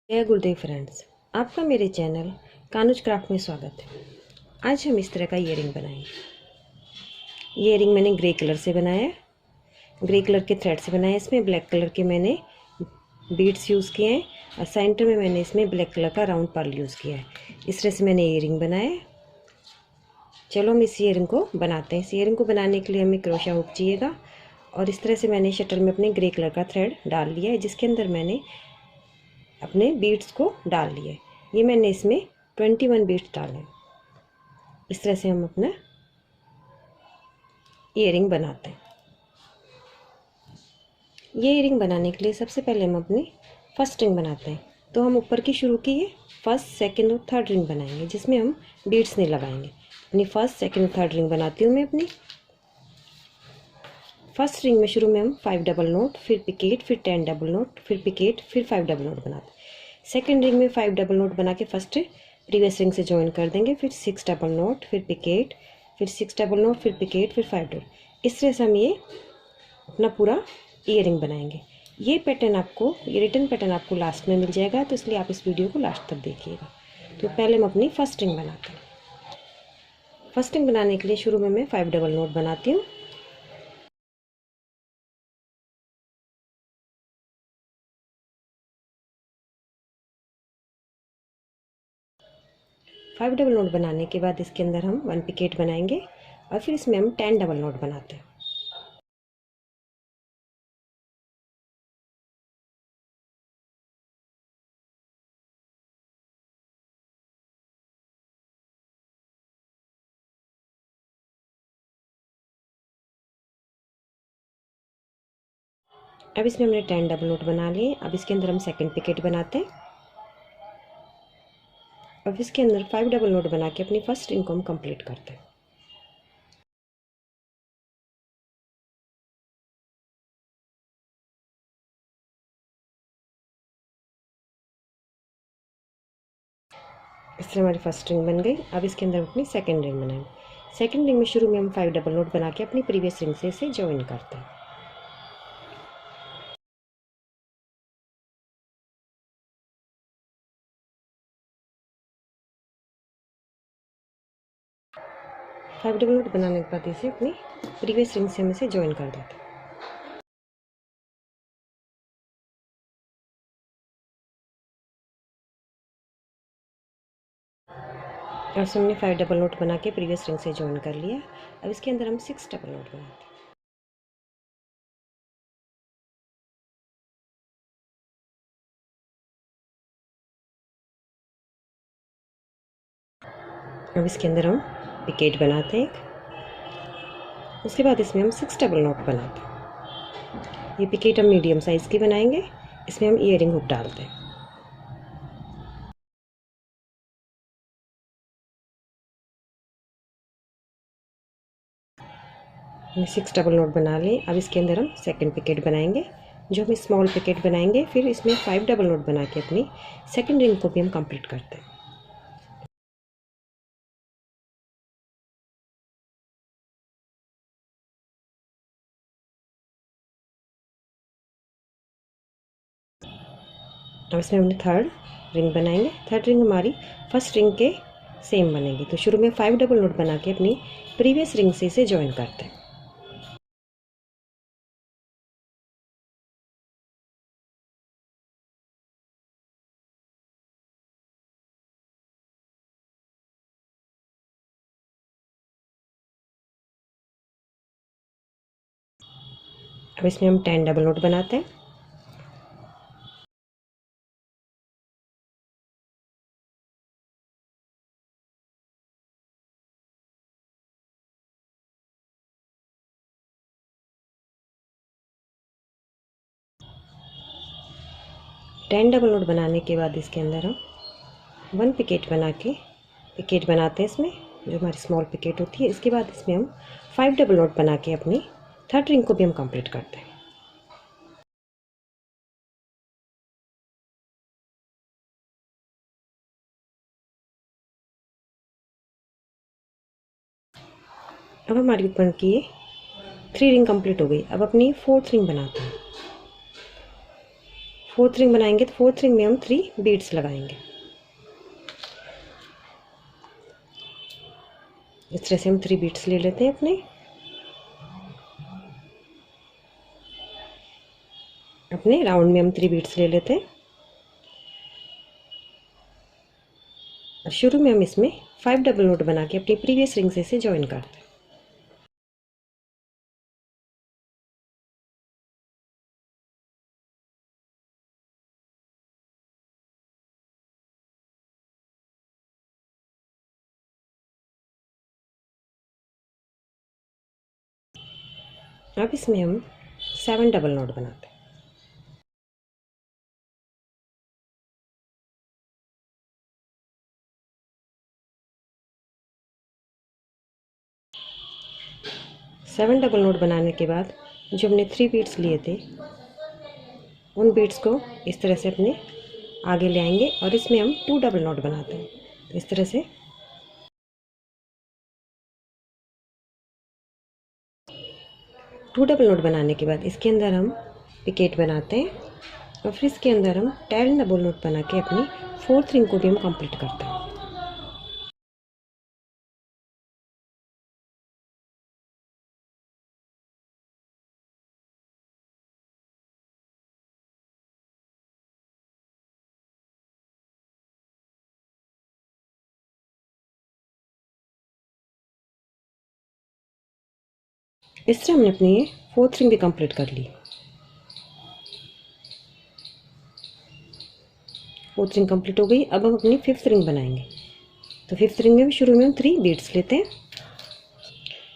जय गुरुदेव फ्रेंड्स, आपका मेरे चैनल कानुज क्राफ्ट में स्वागत है। आज हम इस तरह का ईयरिंग बनाएंगे। ये ईयरिंग मैंने ग्रे कलर से बनाया है, ग्रे कलर के थ्रेड से बनाया है। इसमें ब्लैक कलर के मैंने बीड्स यूज़ किए हैं और सेंटर में मैंने इसमें ब्लैक कलर का राउंड पर्ल यूज़ किया है। इस तरह से मैंने ईयरिंग बनाया है। चलो हम इस ईयरिंग को बनाते हैं। इस ईयरिंग को बनाने के लिए हमें क्रोशा हुक चाहिएगा और इस तरह से मैंने शटल में अपने ग्रे कलर का थ्रेड डाल लिया है, जिसके अंदर मैंने अपने बीड्स को डाल लिए। ये मैंने इसमें 21 बीड्स डाले। इस तरह से हम अपना ईयरिंग बनाते हैं। ये ईयरिंग बनाने के लिए सबसे पहले हम अपनी फर्स्ट रिंग बनाते हैं। तो हम ऊपर की शुरू की फर्स्ट, सेकंड और थर्ड रिंग बनाएंगे, जिसमें हम बीड्स नहीं लगाएंगे। अपनी फर्स्ट, सेकंड और थर्ड रिंग बनाती हूँ मैं। अपनी फर्स्ट रिंग में शुरू में हम 5 डबल नोट, फिर पिकेट, फिर 10 डबल नोट, फिर पिकेट, फिर 5 डबल नोट बनाते हैं। सेकंड रिंग में 5 डबल नोट बना के फर्स्ट प्रीवियस रिंग से ज्वाइन कर देंगे, फिर 6 डबल नोट, फिर पिकेट, फिर 6 डबल नोट, फिर पिकेट, फिर 5 डबल। इस तरह से हम ये अपना पूरा ईयरिंग बनाएंगे। ये पैटर्न आपको, ये रिटर्न पैटर्न आपको लास्ट में मिल जाएगा, तो इसलिए आप इस वीडियो को लास्ट तक देखिएगा। तो पहले हम अपनी फर्स्ट रिंग बनाते हैं। फर्स्ट रिंग बनाने के लिए शुरू में मैं 5 डबल नोट बनाती हूँ। फाइव डबल नोट बनाने के बाद इसके अंदर हम 1 पिकेट बनाएंगे और फिर इसमें हम 10 डबल नोट बनाते हैं। अब इसमें हमने 10 डबल नोट बना लिए। अब इसके अंदर हम सेकंड पिकेट बनाते हैं। अब इसके अंदर 5 डबल नोट बना के अपनी फर्स्ट रिंग को हम कंप्लीट करते हैं। इस तरह हमारी फर्स्ट रिंग बन गई। अब इसके अंदर अपनी सेकंड रिंग बनाएंगे। सेकंड रिंग में शुरू में हम 5 डबल नोट बना के अपनी प्रीवियस रिंग से इसे ज्वाइन करते हैं। फाइव डबल नोट बनाने के बाद इसे अपनी प्रीवियस रिंग से हम इसे ज्वाइन कर देते हैं। और हमने 5 डबल नोट बना के प्रीवियस रिंग से ज्वाइन कर लिया। अब इसके अंदर हम 6 डबल नोट बनाते हैं। अब इसके अंदर हम पिकेट बनाते हैं एक। उसके बाद इसमें हम 6 डबल नोट बनाते हैं। ये पिकेट हम मीडियम साइज़ की बनाएंगे। इसमें हम ईयरिंग हुक डालते हैं। 6 डबल नोट बना लिए। अब इसके अंदर हम सेकंड पिकेट बनाएंगे, जो हम स्मॉल पिकेट बनाएंगे। फिर इसमें 5 डबल नोट बना के अपनी सेकंड रिंग को भी हम कंप्लीट करते हैं। अब इसमें हमने थर्ड रिंग बनाएंगे। थर्ड रिंग हमारी फर्स्ट रिंग के सेम बनेगी। तो शुरू में 5 डबल नोट बना के अपनी प्रीवियस रिंग से इसे ज्वाइन करते हैं। अब इसमें हम 10 डबल नोट बनाते हैं। टेन डबल नोट बनाने के बाद इसके अंदर हम 1 पिकेट बना के पिकेट बनाते हैं इसमें, जो हमारी स्मॉल पिकेट होती है। इसके बाद इसमें हम 5 डबल नोट बना के अपनी थर्ड रिंग को भी हम कंप्लीट करते हैं। अब हमारी ऊपर की ये 3 रिंग कंप्लीट हो गई। अब अपनी 4th रिंग बनाते हैं। फोर्थ रिंग बनाएंगे तो फोर्थ रिंग में हम 3 बीड्स लगाएंगे। इस तरह से हम 3 बीड्स ले लेते हैं अपने राउंड में हम 3 बीड्स ले लेते हैं। और शुरू में हम इसमें 5 डबल नोट बना के अपनी प्रीवियस रिंग से इसे ज्वाइन करते हैं। अब इसमें हम 7 डबल नोट बनाते हैं। सेवन डबल नोट बनाने के बाद जो हमने 3 बीड्स लिए थे उन बीड्स को इस तरह से अपने आगे ले आएंगे और इसमें हम 2 डबल नोट बनाते हैं। तो इस तरह से 2 डबल नोट बनाने के बाद इसके अंदर हम पिकेट बनाते हैं और फिर इसके अंदर हम 10 डबल नोट बना के अपनी फोर्थ रिंग को भी हम कंप्लीट करते हैं। इस तरह हमने अपनी ये फोर्थ रिंग भी कंप्लीट कर ली। फोर्थ रिंग कंप्लीट हो गई। अब हम अपनी फिफ्थ रिंग बनाएंगे। तो फिफ्थ रिंग में भी शुरू में हम 3 बीड्स लेते हैं।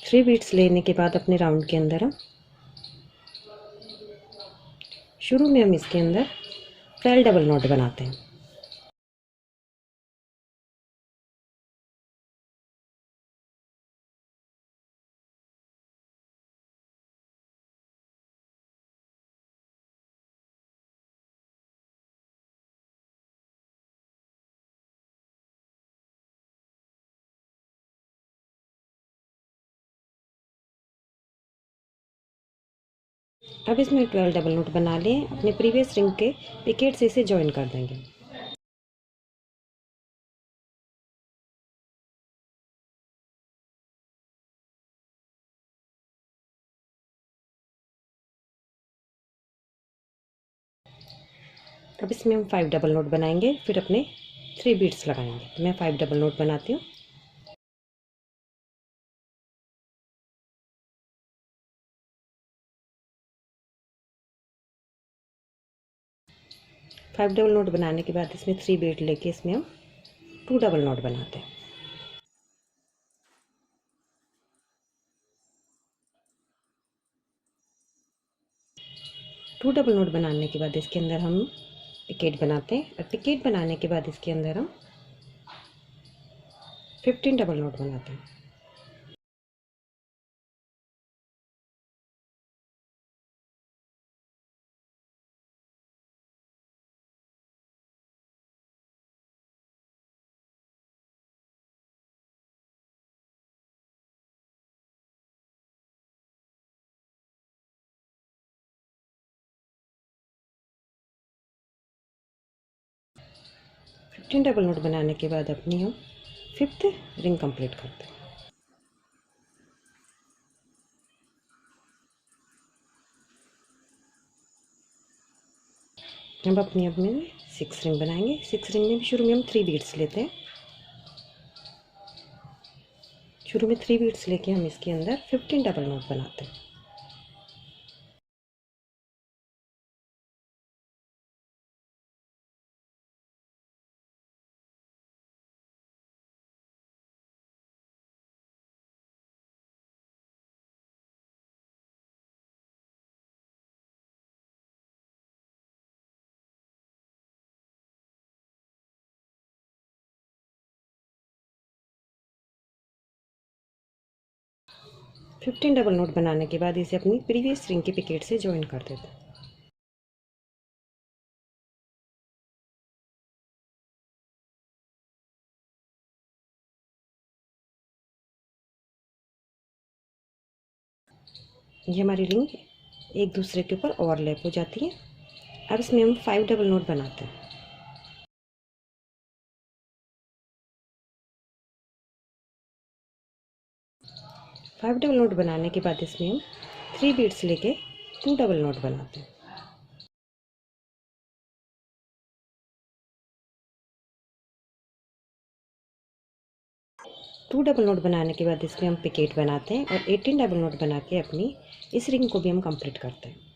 3 बीड्स लेने के बाद अपने राउंड के अंदर हम शुरू में हम इसके अंदर 12 डबल नोट बनाते हैं। अब इसमें 12 डबल नोट बना लिए। अपने प्रीवियस रिंग के पिकेट से इसे ज्वाइन कर देंगे। अब इसमें हम 5 डबल नोट बनाएंगे, फिर अपने 3 बीड्स लगाएंगे। तो मैं 5 डबल नोट बनाती हूँ। फाइव डबल नोट बनाने के बाद इसमें 3 बीड लेके इसमें हम 2 डबल नोट बनाते हैं। टू डबल नोट बनाने के बाद इसके अंदर हम पिकेट बनाते हैं और पिकेट बनाने के बाद इसके अंदर हम 15 डबल नोट बनाते हैं। फिफ्टीन डबल नोट बनाने के बाद अपनी हम फिफ्थ रिंग कंप्लीट करते हैं। अब अपनी अपने 6 रिंग बनाएंगे। 6 रिंग में भी शुरू में हम 3 बीड्स लेते हैं। शुरू में 3 बीड्स लेके हम इसके अंदर 15 डबल नोट बनाते हैं। फिफ्टीन डबल नोट बनाने के बाद इसे अपनी प्रीवियस रिंग के पिकेट से ज्वाइन कर देते हैं। ये हमारी रिंग एक दूसरे के ऊपर ओवरलैप हो जाती है। अब इसमें हम 5 डबल नोट बनाते हैं। फाइव डबल नोट बनाने के बाद इसमें हम 3 बीड्स लेके 2 डबल नोट बनाते हैं। टू डबल नोट बनाने के बाद इसमें हम पिकेट बनाते हैं और 18 डबल नोट बना के अपनी इस रिंग को भी हम कंप्लीट करते हैं।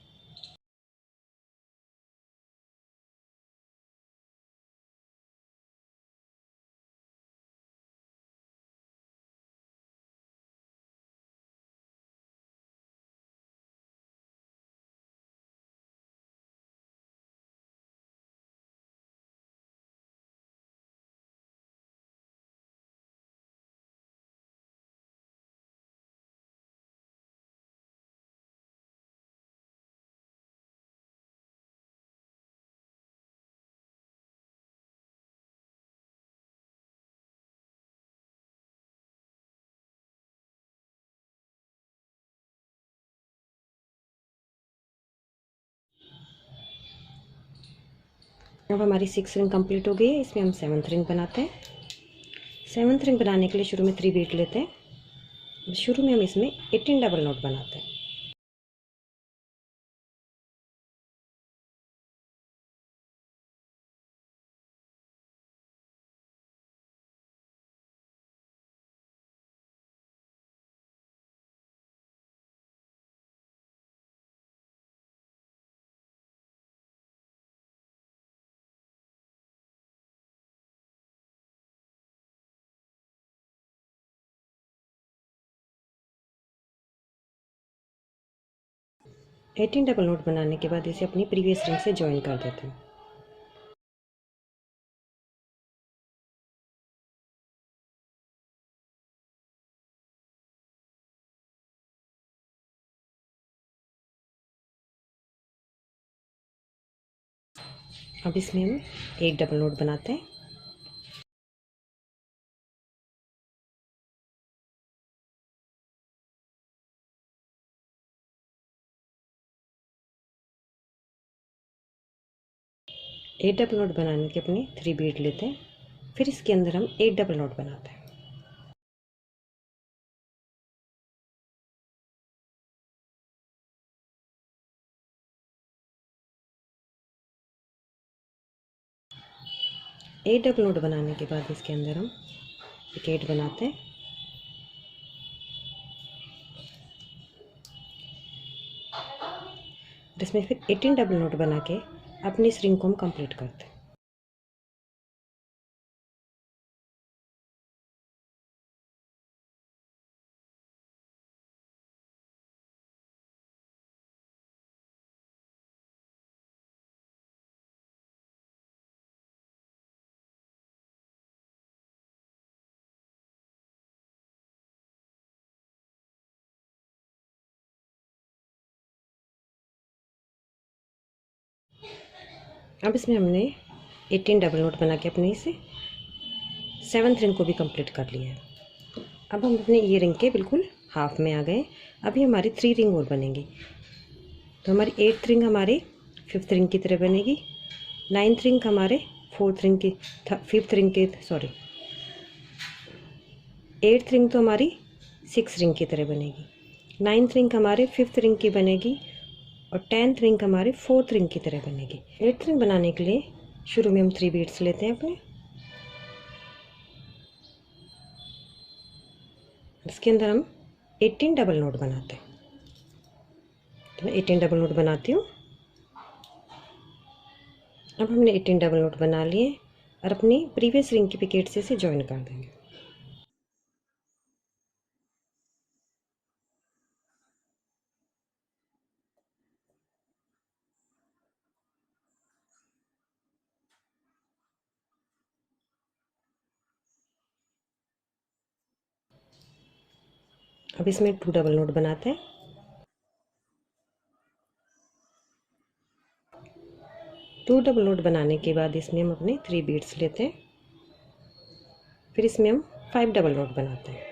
अब हमारी 6 रिंग कंप्लीट हो गई है। इसमें हम 7th रिंग बनाते हैं। 7th रिंग बनाने के लिए शुरू में 3 बीट लेते हैं। शुरू में हम इसमें 18 डबल नोट बनाते हैं। एटीन डबल नोट बनाने के बाद इसे अपनी प्रीवियस रिंग से ज्वाइन कर देते हैं। अब इसमें हम 8 डबल नोट बनाते हैं। एट डबल नोट बनाने के अपने 3 बीट लेते हैं। फिर इसके अंदर हम 8 डबल नोट बनाते हैं। एट डबल नोट बनाने के बाद इसके अंदर हम पिकेट बनाते हैं। इसमें फिर 18 डबल नोट बना के अपनी इस रिंग को हम कंप्लीट करते हैं। अब इसमें हमने 18 डबल नोट बना के अपने इसे 7th रिंग को भी कंप्लीट कर लिया है। अब हम अपने ये रिंग के बिल्कुल हाफ में आ गए। अभी हमारी 3 रिंग और बनेंगी। तो हमारी 8th रिंग हमारे 5th रिंग की तरह बनेगी। 9th रिंग हमारे 4th रिंग की 5th रिंग के 8th रिंग तो हमारी 6th रिंग की तरह बनेगी। 9th रिंग हमारे 5th रिंग की बनेगी और 10th रिंग हमारे 4th रिंग की तरह बनेगी। 8th रिंग बनाने के लिए शुरू में हम 3 बीट्स लेते हैं अपने। इसके अंदर हम 18 डबल नोट बनाते हैं। तो मैं 18 डबल नोट बनाती हूँ। अब हमने 18 डबल नोट बना लिए और अपनी प्रीवियस रिंग की पिकेट से इसे ज्वाइन कर देंगे। अब इसमें 2 डबल नोट बनाते हैं। टू डबल नोट बनाने के बाद इसमें हम अपने 3 बीट्स लेते हैं। फिर इसमें हम 5 डबल नोट बनाते हैं।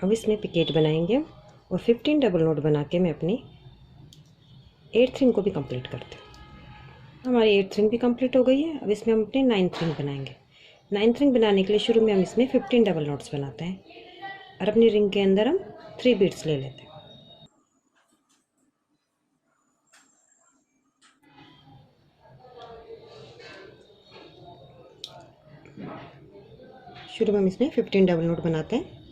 अब इसमें पिकेट बनाएंगे और 15 डबल नोट बना के मैं अपनी 8th रिंग को भी कंप्लीट करती हूँ। हमारी 8th रिंग भी कंप्लीट हो गई है। अब इसमें हम अपनी 9th रिंग बनाएंगे। 9th रिंग बनाने के लिए शुरू में हम इसमें 15 डबल नोट्स बनाते हैं और अपनी रिंग के अंदर हम 3 बीट्स ले लेते हैं। शुरू में हम इसमें 15 डबल नोट बनाते हैं।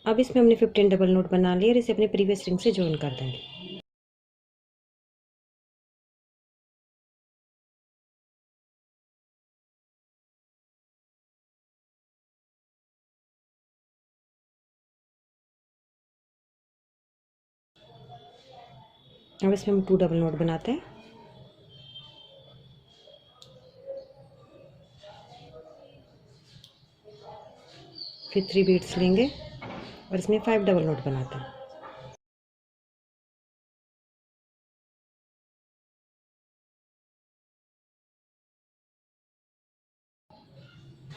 अब इसमें हमने 15 डबल नोट बना लिए और इसे अपने प्रीवियस रिंग से ज्वाइन कर देंगे। अब इसमें हम 2 डबल नोट बनाते हैं। फिर 3 बीट्स लेंगे और इसमें 5 डबल नोट बनाते हैं।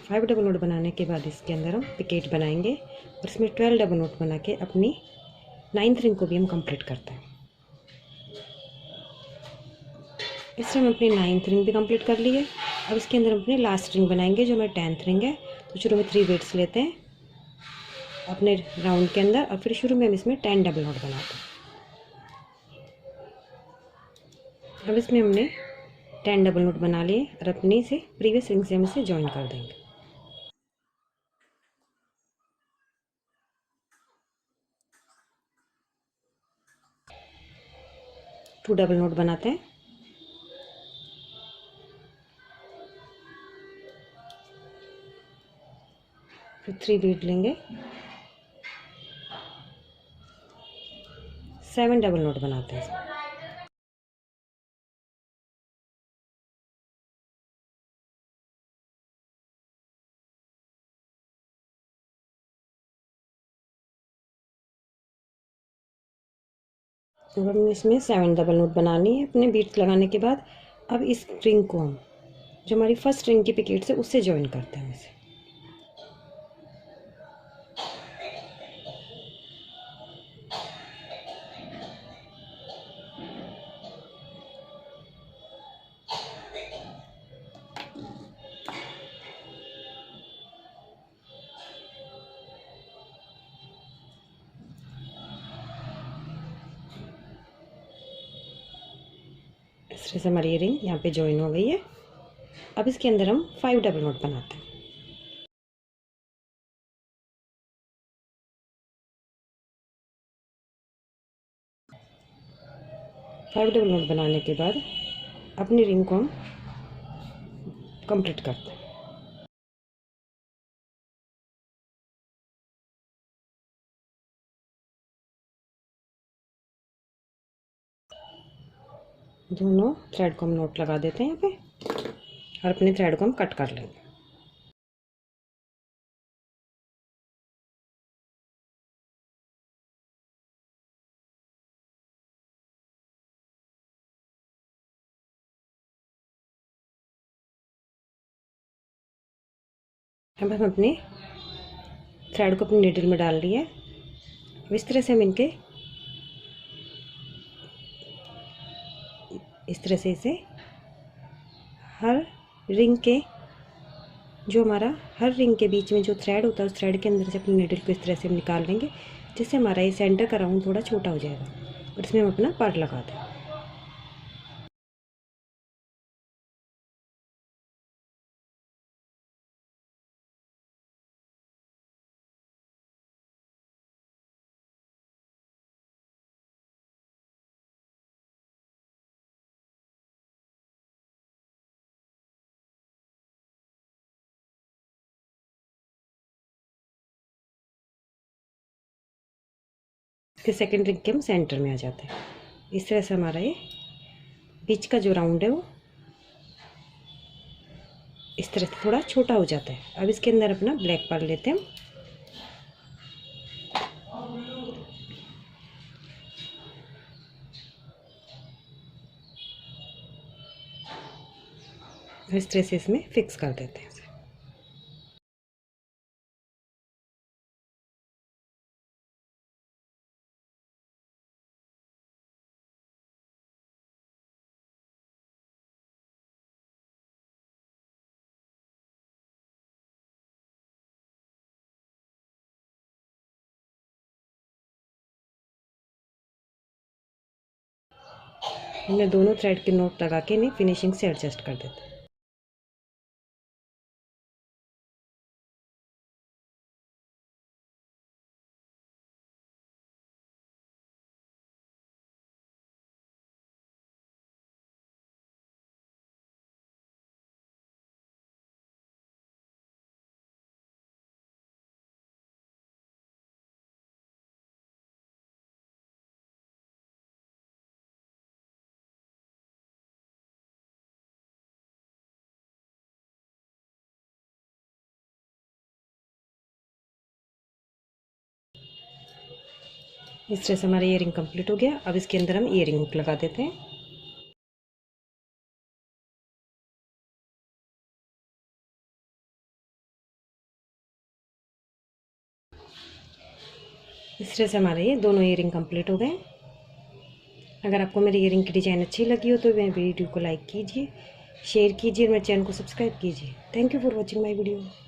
फाइव डबल नोट बनाने के बाद इसके अंदर हम पिकेट बनाएंगे और इसमें 12 डबल नोट बना के अपनी 9th रिंग को भी हम कंप्लीट करते हैं। इससे हम अपनी 9th रिंग भी कंप्लीट कर ली है। अब इसके अंदर हम अपनी लास्ट रिंग बनाएंगे जो हमारी 10th रिंग है। तो शुरू में 3 बीट्स लेते हैं अपने राउंड के अंदर और फिर शुरू में हम इसमें 10 डबल नोट बनाते हैं। अब इसमें हमने 10 डबल नोट बना लिए और अपनी से प्रीवियस रिंग से हम इसे ज्वाइन कर देंगे। टू डबल नोट बनाते हैं। फिर 3 बीट लेंगे, 7 डबल नोट बनाते हैं। अब हमने इसमें 7 डबल नोट बनानी है अपने बीट्स लगाने के बाद। अब इस रिंग को हम जो हमारी फर्स्ट रिंग की पिकेट से उससे ज्वाइन करते हैं इसे। इस तरह से हमारी रिंग यहाँ पे ज्वाइन हो गई है। अब इसके अंदर हम 5 डबल नोट बनाते हैं। 5 डबल नोट बनाने के बाद अपनी रिंग को हम कंप्लीट करते हैं। दोनों थ्रेड को हम नोट लगा देते हैं यहाँ पे और अपने थ्रेड को हम कट कर लेंगे। अब हम अपने थ्रेड को अपनी नीडल में डाल लिए। इस तरह से हम इस तरह से इसे हर रिंग के जो हमारा हर रिंग के बीच में जो थ्रेड होता है उस थ्रेड के अंदर से अपनी नीडल को इस तरह से हम निकाल लेंगे, जिससे हमारा ये सेंटर का राउंड थोड़ा छोटा हो जाएगा और इसमें हम अपना पर्ल लगा दें। फिर सेकेंड रिंग के हम सेंटर में आ जाते हैं। इस तरह से हमारा ये बीच का जो राउंड है वो इस तरह से थोड़ा छोटा हो जाता है। अब इसके अंदर अपना ब्लैक पर्ल लेते हैं। इस तरह से इसमें फिक्स कर देते हैं। हमने दोनों थ्रेड के नोट लगा के इन्हें फिनिशिंग से एडजस्ट कर देते हैं। इस तरह से हमारा ईयरिंग कंप्लीट हो गया। अब इसके अंदर हम ईयरिंग हुक लगा देते हैं। इस तरह से हमारे ये दोनों ईयरिंग कंप्लीट हो गए। अगर आपको मेरी ईयरिंग की डिज़ाइन अच्छी लगी हो तो मेरे वीडियो को लाइक कीजिए, शेयर कीजिए और मेरे चैनल को सब्सक्राइब कीजिए। Thank you for watching my video.